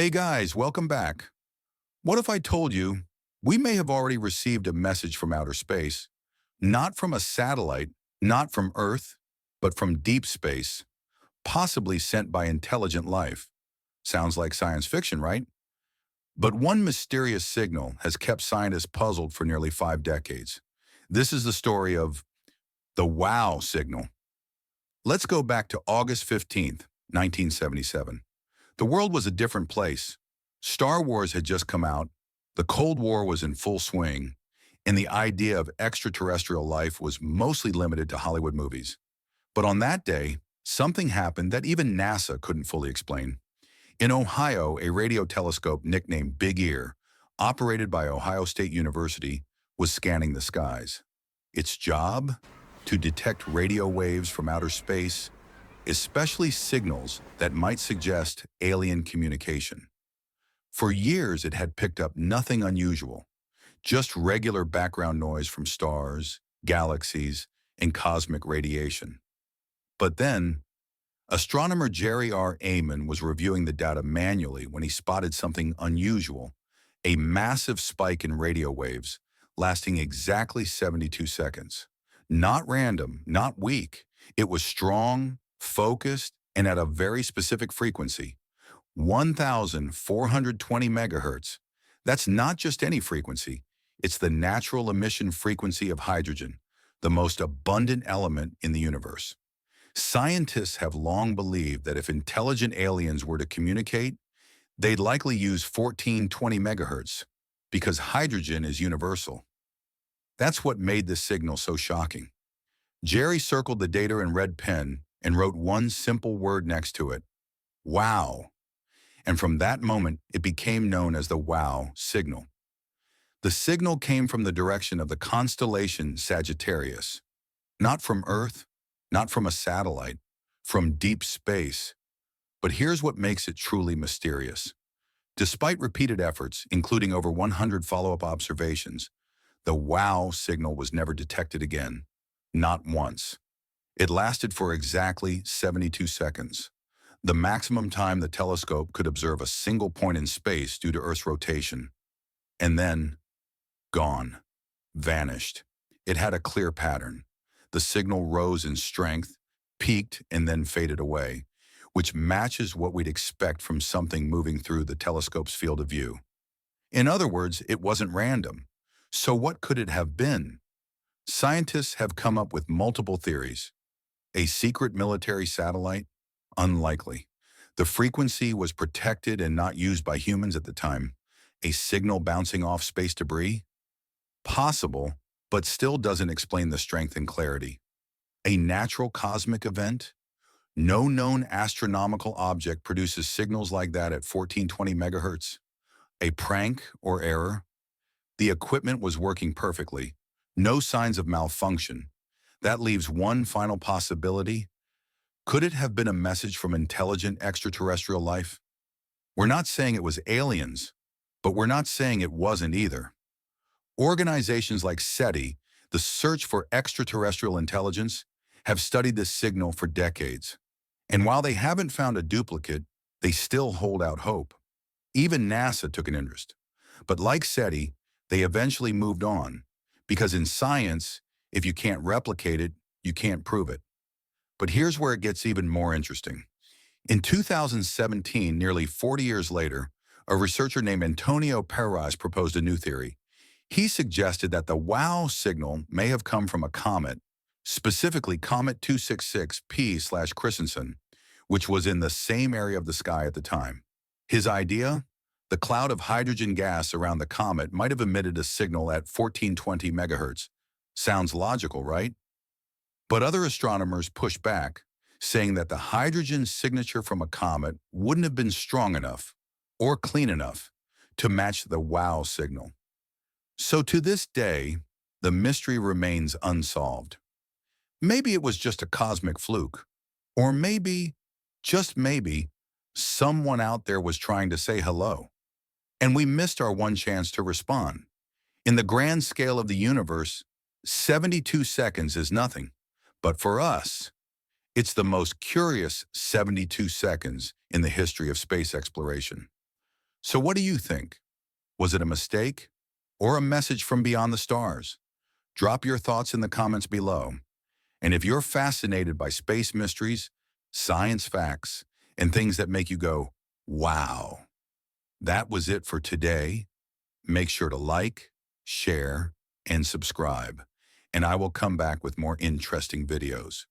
Hey guys, welcome back. What if I told you we may have already received a message from outer space, not from a satellite, not from Earth, but from deep space, possibly sent by intelligent life? Sounds like science fiction, right? But one mysterious signal has kept scientists puzzled for nearly 5 decades. This is the story of the WOW signal. Let's go back to August 15th, 1977. The world was a different place. Star Wars had just come out, the Cold War was in full swing, and the idea of extraterrestrial life was mostly limited to Hollywood movies. But on that day, something happened that even NASA couldn't fully explain. In Ohio, a radio telescope nicknamed Big Ear, operated by Ohio State University, was scanning the skies. Its job? To detect radio waves from outer space, especially signals that might suggest alien communication. For years, it had picked up nothing unusual, just regular background noise from stars, galaxies, and cosmic radiation. But then, astronomer Jerry R. Amon was reviewing the data manually when he spotted something unusual, a massive spike in radio waves lasting exactly 72 seconds. Not random, not weak. It was strong, focused, and at a very specific frequency, 1,420 megahertz. That's not just any frequency. It's the natural emission frequency of hydrogen, the most abundant element in the universe. Scientists have long believed that if intelligent aliens were to communicate, they'd likely use 1420 megahertz, because hydrogen is universal. That's what made this signal so shocking. Jerry circled the data in red pen and wrote one simple word next to it: wow. And from that moment, it became known as the WOW signal. The signal came from the direction of the constellation Sagittarius, not from Earth, not from a satellite, from deep space. But here's what makes it truly mysterious. Despite repeated efforts, including over 100 follow-up observations, the WOW signal was never detected again, not once. It lasted for exactly 72 seconds, the maximum time the telescope could observe a single point in space due to Earth's rotation. And then, gone, vanished. It had a clear pattern. The signal rose in strength, peaked, and then faded away, which matches what we'd expect from something moving through the telescope's field of view. In other words, it wasn't random. So what could it have been? Scientists have come up with multiple theories. A secret military satellite? Unlikely. The frequency was protected and not used by humans at the time. A signal bouncing off space debris? Possible, but still doesn't explain the strength and clarity. A natural cosmic event? No known astronomical object produces signals like that at 1420 megahertz. A prank or error? The equipment was working perfectly. No signs of malfunction. That leaves one final possibility. Could it have been a message from intelligent extraterrestrial life? We're not saying it was aliens, but we're not saying it wasn't either. Organizations like SETI, the Search for Extraterrestrial Intelligence, have studied this signal for decades. And while they haven't found a duplicate, they still hold out hope. Even NASA took an interest. But like SETI, they eventually moved on, because in science, if you can't replicate it, you can't prove it. But here's where it gets even more interesting. In 2017, nearly 40 years later, a researcher named Antonio Perez proposed a new theory. He suggested that the WOW signal may have come from a comet, specifically Comet 266P/Christensen, which was in the same area of the sky at the time. His idea? The cloud of hydrogen gas around the comet might have emitted a signal at 1420 megahertz. Sounds logical, right? But other astronomers pushed back, saying that the hydrogen signature from a comet wouldn't have been strong enough or clean enough to match the WOW signal. So to this day, the mystery remains unsolved. Maybe it was just a cosmic fluke, or maybe, just maybe, someone out there was trying to say hello, and we missed our one chance to respond. In the grand scale of the universe, 72 seconds is nothing. But for us, it's the most curious 72 seconds in the history of space exploration. So what do you think? Was it a mistake or a message from beyond the stars? Drop your thoughts in the comments below. And if you're fascinated by space mysteries, science facts, and things that make you go, wow, that was it for today. Make sure to like, share, and subscribe. And I will come back with more interesting videos.